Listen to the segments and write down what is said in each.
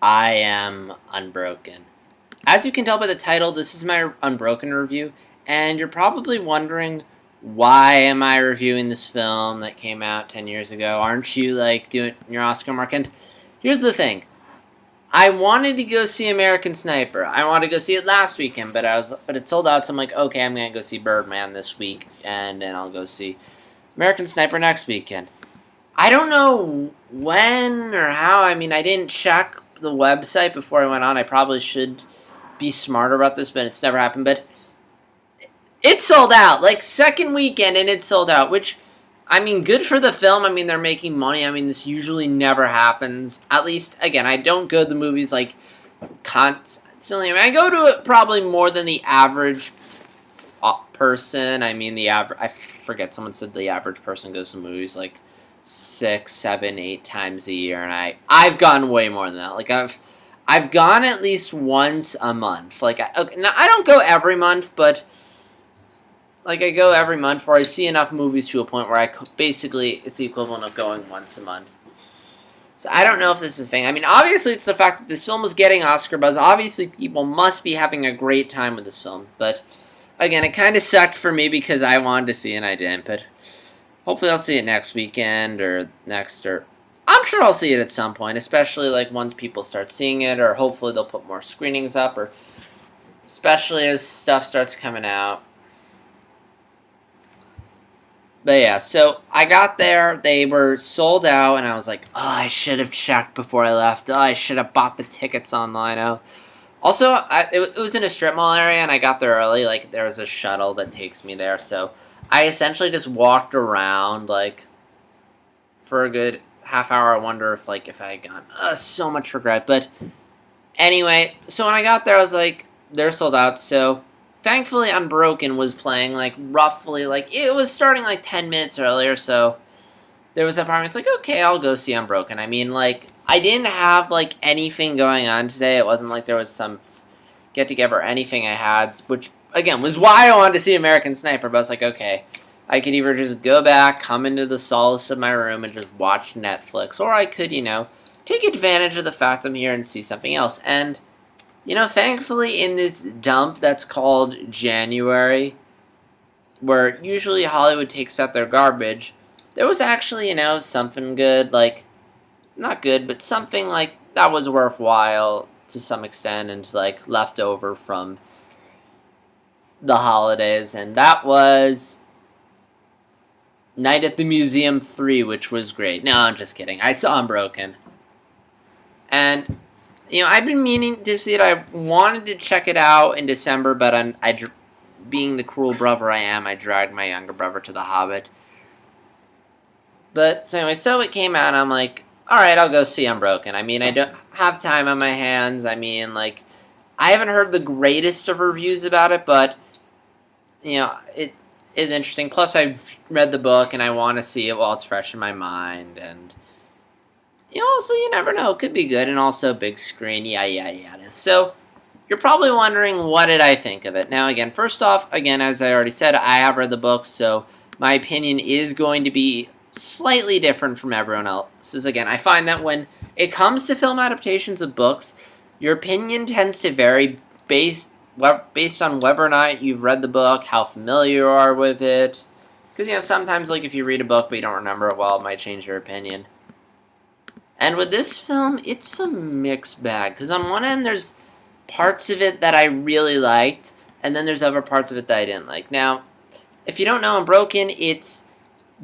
I am Unbroken. As you can tell by the title, this is my Unbroken review, and you're probably wondering why am I reviewing this film that came out 10 years ago? Aren't you like doing your Oscar mark? And here's the thing. I wanted to go see American Sniper. I wanted to go see it last weekend, but it sold out, so I'm like, okay, I'm gonna go see Birdman this week, and then I'll go see American Sniper next weekend. I don't know when or how. I mean, I didn't check the website before I went on. I probably should be smarter about this, but it's never happened. But it sold out. Like, second weekend, and it sold out, which, I mean, good for the film. I mean, they're making money. I mean, this usually never happens. At least, again, I don't go to the movies, like, constantly. I mean, I go to it probably more than the average person. I mean, I forget, someone said the average person goes to movies, like, 6, 7, 8 times a year, and I've gone way more than that. Like I've gone at least once a month. Like okay, now I don't go every month, but like I go every month, where I see enough movies to a point where basically it's the equivalent of going once a month. So I don't know if this is a thing. I mean, obviously it's the fact that this film is getting Oscar buzz. Obviously people must be having a great time with this film, but again, it kind of sucked for me because I wanted to see it and I didn't. But hopefully I'll see it next weekend or next, or I'm sure I'll see it at some point, especially like once people start seeing it, or hopefully they'll put more screenings up, or especially as stuff starts coming out. But yeah, so I got there, they were sold out, and I was like, oh, I should have checked before I left. Oh, I should have bought the tickets online. Oh. Also, it was in a strip mall area, and I got there early. Like, there was a shuttle that takes me there, so I essentially just walked around, like, for a good half hour. I wonder if I had gone, so much regret. But anyway, so when I got there, I was like, they're sold out. So thankfully, Unbroken was playing, like, roughly, like, it was starting, like, 10 minutes earlier. So there was that part where it's like, okay, I'll go see Unbroken. I mean, like, I didn't have, like, anything going on today. It wasn't like there was some get-together or anything I had, which again, was why I wanted to see American Sniper, but I was like, okay, I could either just go back, come into the solace of my room, and just watch Netflix, or I could, take advantage of the fact I'm here and see something else. And, thankfully in this dump that's called January, where usually Hollywood takes out their garbage, there was actually, something good, like, not good, but something, like, that was worthwhile to some extent, and, like, left over from the holidays, and that was Night at the Museum 3, which was great. No, I'm just kidding. I saw Unbroken. And, I've been meaning to see it. I wanted to check it out in December, but being the cruel brother I am, I dragged my younger brother to The Hobbit. But, so anyway, so it came out, and I'm like, alright, I'll go see Unbroken. I mean, I don't have time on my hands. I mean, like, I haven't heard the greatest of reviews about it, but it is interesting. Plus, I've read the book, and I want to see it while it's fresh in my mind. And, also, you never know. It could be good, and also big screen, yada. So, you're probably wondering, what did I think of it? Now, again, first off, as I already said, I have read the book, so my opinion is going to be slightly different from everyone else's. Again, I find that when it comes to film adaptations of books, your opinion tends to vary based on whether or not you've read the book, how familiar you are with it. Because, sometimes, like, if you read a book but you don't remember it well, it might change your opinion. And with this film, it's a mixed bag. Because on one end, there's parts of it that I really liked, and then there's other parts of it that I didn't like. Now, if you don't know Unbroken, it's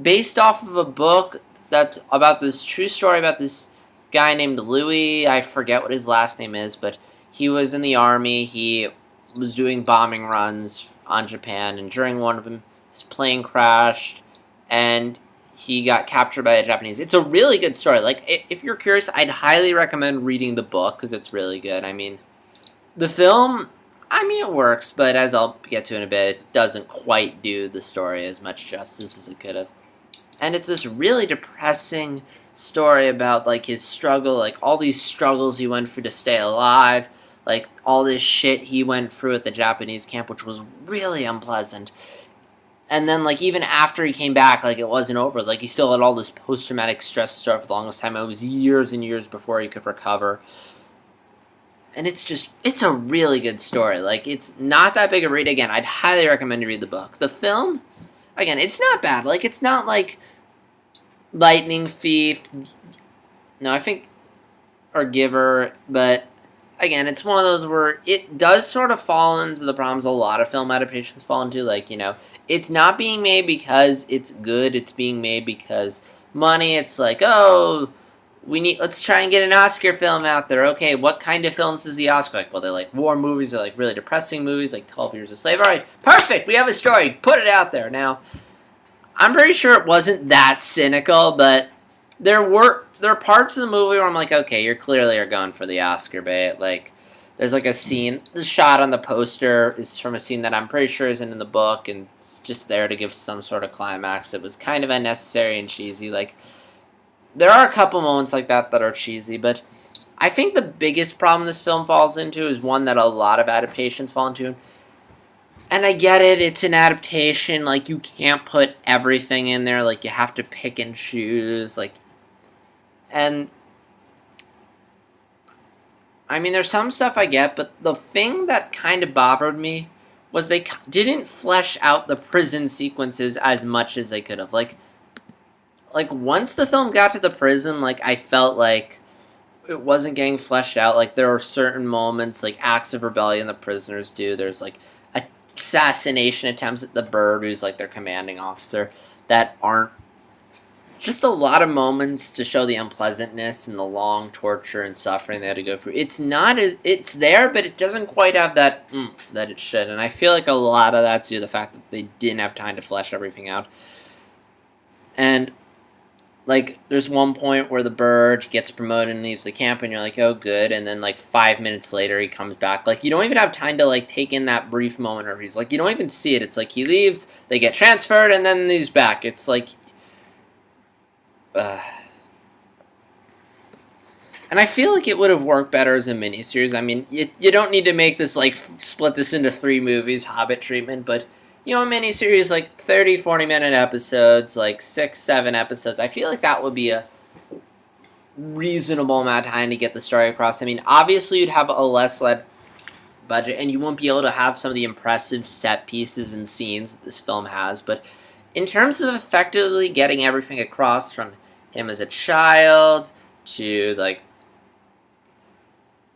based off of a book that's about this true story about this guy named Louis. I forget what his last name is, but he was in the army. He was doing bombing runs on Japan, and during one of them, his plane crashed, and he got captured by the Japanese. It's a really good story. Like, if you're curious, I'd highly recommend reading the book, because it's really good. I mean, the film, it works, but as I'll get to in a bit, it doesn't quite do the story as much justice as it could have. And it's this really depressing story about, like, his struggle, like, all these struggles he went through to stay alive, like, all this shit he went through at the Japanese camp, which was really unpleasant. And then, like, even after he came back, like, it wasn't over. Like, he still had all this post-traumatic stress stuff for the longest time. It was years and years before he could recover. and it's a really good story. Like, it's not that big a read. Again, I'd highly recommend you read the book. The film, again, it's not bad. Like, it's not like Lightning Thief. No, I think, or Giver, but again, it's one of those where it does sort of fall into the problems a lot of film adaptations fall into. Like, it's not being made because it's good. It's being made because money. It's like, oh, let's try and get an Oscar film out there. Okay, what kind of films is the Oscar like? Well, they're like war movies. They're like really depressing movies, like 12 Years a Slave. All right, perfect. We have a story. Put it out there. Now, I'm pretty sure it wasn't that cynical, but there are parts of the movie where I'm like, okay, you're clearly going for the Oscar bait. Like, there's like a scene, the shot on the poster is from a scene that I'm pretty sure isn't in the book, and it's just there to give some sort of climax. It was kind of unnecessary and cheesy. Like, there are a couple moments like that are cheesy, but I think the biggest problem this film falls into is one that a lot of adaptations fall into. And I get it, it's an adaptation, like, you can't put everything in there, like, you have to pick and choose, like, and, I mean, there's some stuff I get, but the thing that kind of bothered me was they didn't flesh out the prison sequences as much as they could have. Like, once the film got to the prison, like, I felt like it wasn't getting fleshed out. Like, there were certain moments, like, acts of rebellion the prisoners do. There's, like, assassination attempts at the Bird, who's, like, their commanding officer, that aren't just a lot of moments to show the unpleasantness and the long torture and suffering they had to go through. It's there, but it doesn't quite have that oomph that it should. And I feel like a lot of that's due to the fact that they didn't have time to flesh everything out. And, like, there's one point where the Bird gets promoted and leaves the camp, and you're like, oh, good. And then, like, 5 minutes later, he comes back. Like, you don't even have time to, like, take in that brief moment where he's, like, you don't even see it. It's like he leaves, they get transferred, and then he's back. It's like, and I feel like it would have worked better as a miniseries. I mean, you don't need to make this, like, split this into 3 movies, Hobbit treatment, but, a miniseries, like, 30, 40-minute episodes, like, 6, 7 episodes, I feel like that would be a reasonable amount of time to get the story across. I mean, obviously you'd have a less budget, and you won't be able to have some of the impressive set pieces and scenes that this film has, but in terms of effectively getting everything across, from him as a child to, like,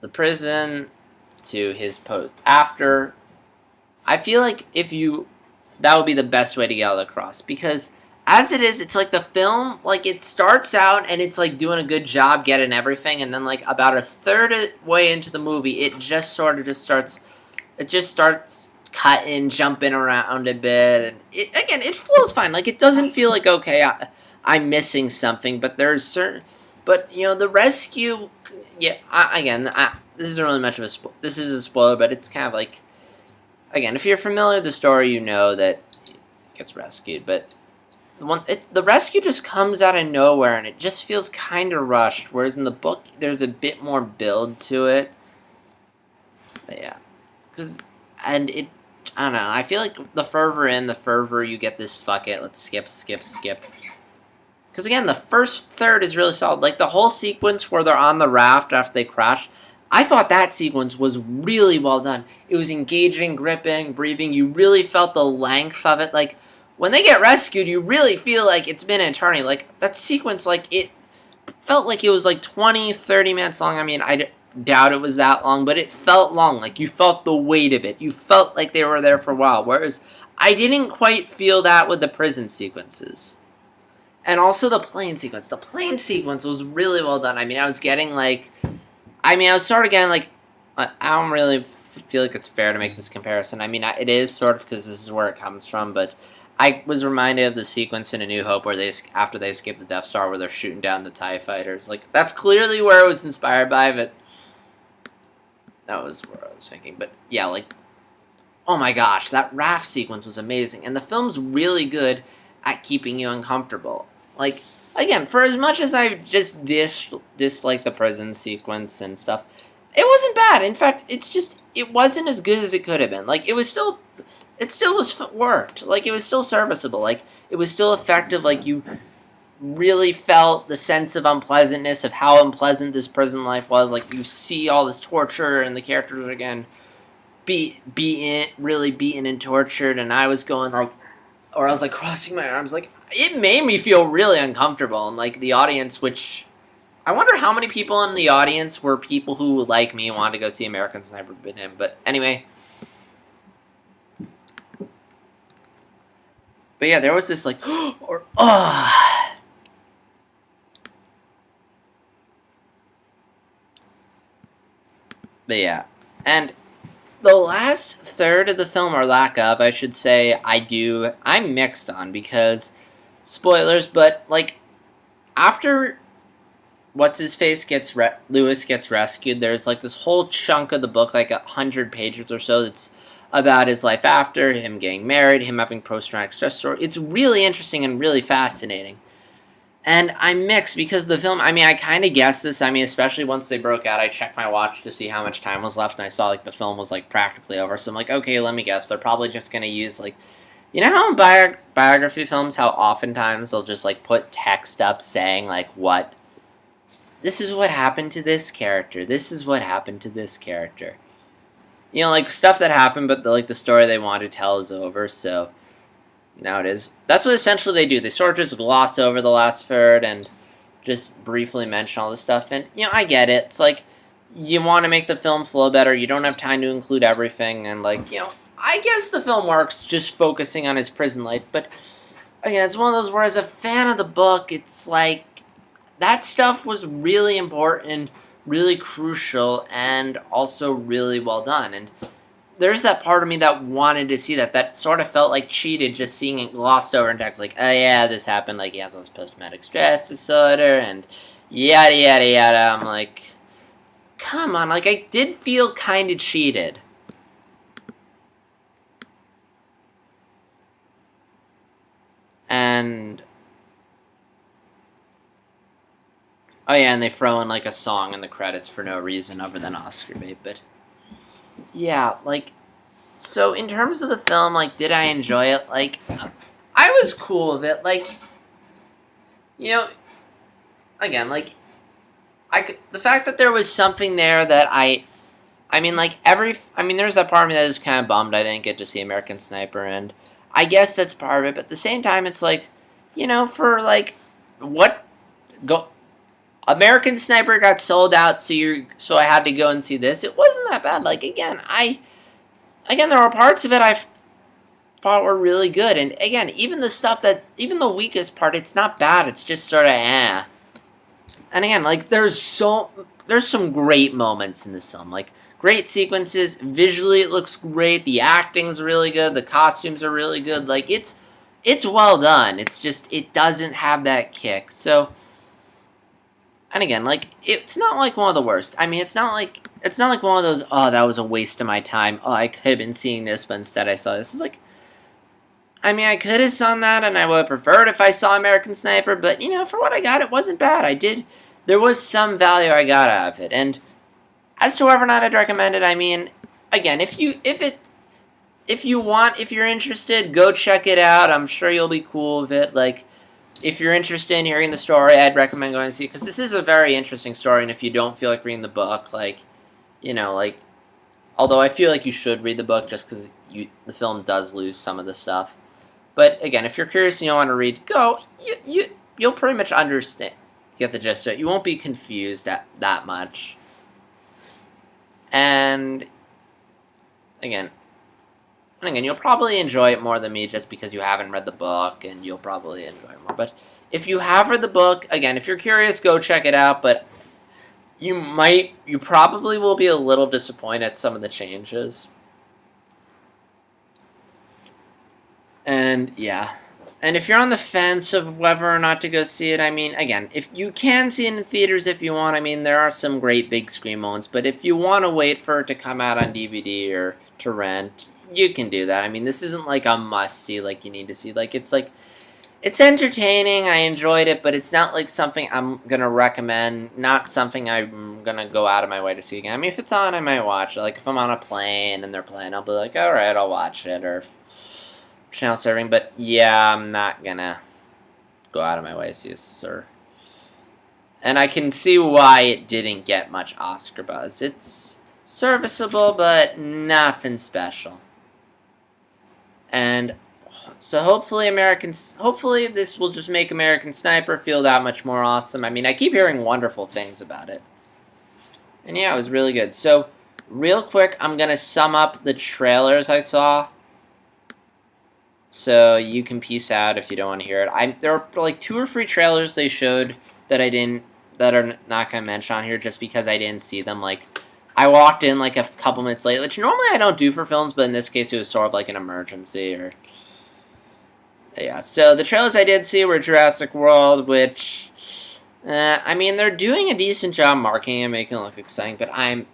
the prison to his post after, I feel like that would be the best way to get it across, because as it is, it's like the film, like, it starts out and it's like doing a good job getting everything, and then, like, about a third way into the movie, it just sort of starts cutting, jumping around a bit, and it flows fine. Like, it doesn't feel like, okay, I'm missing something, but there's the rescue, this isn't really much of this is a spoiler, but it's kind of like, again, if you're familiar with the story, you know that it gets rescued, but the rescue just comes out of nowhere, and it just feels kind of rushed, whereas in the book, there's a bit more build to it. But yeah, I don't know, I feel like the further you get this, fuck it, let's skip. Because again, the first third is really solid. Like, the whole sequence where they're on the raft after they crash, I thought that sequence was really well done. It was engaging, gripping, breathing. You really felt the length of it. Like, when they get rescued, you really feel like it's been an eternity. Like, that sequence, like, it felt like it was like 20, 30 minutes long. I mean, I doubt it was that long, but it felt long. Like, you felt the weight of it. You felt like they were there for a while. Whereas, I didn't quite feel that with the prison sequences. And also the plane sequence. The plane sequence was really well done. I mean, I was sort of getting, like, I don't really feel like it's fair to make this comparison. I mean, it is sort of, because this is where it comes from, but I was reminded of the sequence in A New Hope where after they escape the Death Star, where they're shooting down the TIE fighters. Like, that's clearly where it was inspired by, but that was where I was thinking. But yeah, like, oh my gosh, that raft sequence was amazing. And the film's really good at keeping you uncomfortable. Like, again, for as much as I just disliked the prison sequence and stuff, it wasn't bad. In fact, it wasn't as good as it could have been. Like, it still worked. Like, it was still serviceable. Like, it was still effective. Like, really felt the sense of unpleasantness of how unpleasant this prison life was. Like, you see all this torture, and the characters are, again, really beaten and tortured, and I was going, like, or I was, like, crossing my arms. Like, it made me feel really uncomfortable, and, like, the audience, which... I wonder how many people in the audience were people who, like me, wanted to go see American Sniper but him. But anyway. But yeah, there was this, like, or, But yeah. And the last third of the film, or lack of, I should say, I'm mixed on, because, spoilers, but, like, after Lewis gets rescued, there's, like, this whole chunk of the book, like 100 pages or so, that's about his life after, him getting married, him having post-traumatic stress disorder. It's really interesting and really fascinating. And I'm mixed, because the film, I mean, I kind of guessed this. I mean, especially once they broke out, I checked my watch to see how much time was left, and I saw, like, the film was, like, practically over. So I'm like, okay, let me guess. They're probably just going to use, like, you know how in biography films, how oftentimes they'll just, like, put text up saying, like, what? This is what happened to this character. This is what happened to this character. You know, like, stuff that happened, but, the story they want to tell is over, so... Now it is. That's what essentially they do. They sort of just gloss over the last third and just briefly mention all this stuff. And, you know, I get it. It's like, you want to make the film flow better. You don't have time to include everything. And, like, you know, I guess the film works just focusing on his prison life. But, again, it's one of those where, as a fan of the book, it's like, that stuff was really important, really crucial, and also really well done. And there's that part of me that wanted to see that. That sort of felt like cheated, just seeing it glossed over in text. Like, oh yeah, this happened. Like, he has all this post-traumatic stress disorder, and yada yada yada. I'm like, come on. Like, I did feel kind of cheated. And... oh yeah, and they throw in, like, a song in the credits for no reason other than Oscar bait, but... yeah, like... so, in terms of the film, like, did I enjoy it? Like, I was cool with it. Like, you know... again, like... the fact that there was something there that I mean, like, there's that part of me that is kind of bummed I didn't get to see American Sniper, and... I guess that's part of it, but at the same time, it's like... you know, for, like... American Sniper got sold out, so I had to go and see this. It wasn't that bad. Like, again, there were parts of it I thought were really good. And, again, even the weakest part, it's not bad. It's just sort of, eh. And, again, like, there's some great moments in this film. Like, great sequences. Visually, it looks great. The acting's really good. The costumes are really good. Like, it's well done. It's just, it doesn't have that kick. So... and again, like, it's not like one of the worst. I mean, it's not like one of those, oh, that was a waste of my time. Oh, I could have been seeing this, but instead I saw this. It's like, I mean, I could have seen that, and I would have preferred if I saw American Sniper, but, you know, for what I got, it wasn't bad. There was some value I got out of it. And as to whether or not I'd recommend it, I mean, again, if you're interested, go check it out. I'm sure you'll be cool with it. Like, if you're interested in hearing the story, I'd recommend going to see it, because this is a very interesting story, and if you don't feel like reading the book, like, you know, like, although I feel like you should read the book just because the film does lose some of the stuff. But, again, if you're curious and you want to read, go. You'll pretty much understand, get the gist of it. You won't be confused that much. And, again, you'll probably enjoy it more than me just because you haven't read the book, and you'll probably enjoy it more. But if you have read the book, again, if you're curious, go check it out, but you probably will be a little disappointed at some of the changes. And, yeah. And if you're on the fence of whether or not to go see it, I mean, again, if you can see it in theaters if you want, I mean, there are some great big screen moments, but if you want to wait for it to come out on DVD or to rent, you can do that. I mean, this isn't like a must-see, like, you need to see. Like, it's entertaining, I enjoyed it, but it's not, like, something I'm gonna recommend, not something I'm gonna go out of my way to see again. I mean, if it's on, I might watch it. Like, if I'm on a plane and they're playing, I'll be like, alright, I'll watch it, or channel serving, but, yeah, I'm not gonna go out of my way to see a sir. And I can see why it didn't get much Oscar buzz. It's serviceable, but nothing special. And so hopefully this will just make American Sniper feel that much more awesome. I mean, I keep hearing wonderful things about it. And yeah, it was really good. So, real quick, I'm going to sum up the trailers I saw. So, you can peace out if you don't want to hear it. There are like 2 or 3 trailers they showed that are not going to mention on here just because I didn't see them. Like, I walked in like a couple minutes late, which normally I don't do for films, but in this case it was sort of like an emergency. Yeah, so the trailers I did see were Jurassic World, which... I mean, they're doing a decent job marketing and making it look exciting, but I'm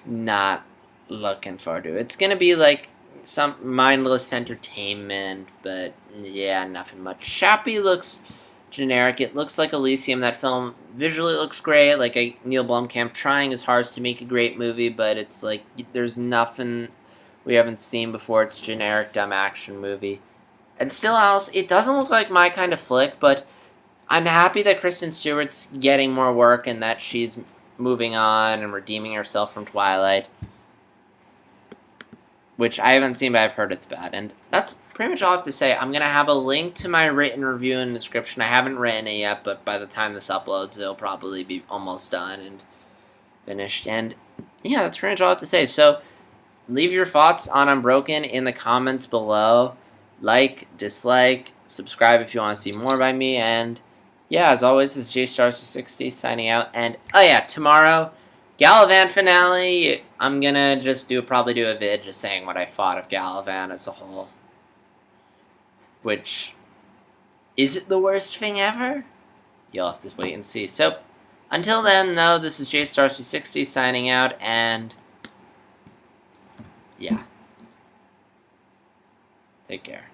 not looking forward to it. It's going to be like some mindless entertainment, but yeah, nothing much. Chappie looks generic. It looks like Elysium. That film visually looks great, like Neil Blomkamp trying his hardest to make a great movie, but it's like there's nothing we haven't seen before. It's a generic, dumb action movie. And still else, it doesn't look like my kind of flick, but I'm happy that Kristen Stewart's getting more work and that she's moving on and redeeming herself from Twilight. Which I haven't seen, but I've heard it's bad. And that's pretty much all I have to say. I'm going to have a link to my written review in the description. I haven't written it yet, but by the time this uploads, it'll probably be almost done and finished. And yeah, that's pretty much all I have to say. So leave your thoughts on Unbroken in the comments below. Like, dislike, subscribe if you want to see more by me, and yeah, as always, this is JStar60 signing out, and oh yeah, tomorrow, Galavan finale. I'm gonna just probably do a vid just saying what I thought of Galavan as a whole. Which, is it the worst thing ever? You'll have to wait and see. So, until then, though, this is JStar60 signing out, and yeah. Take care.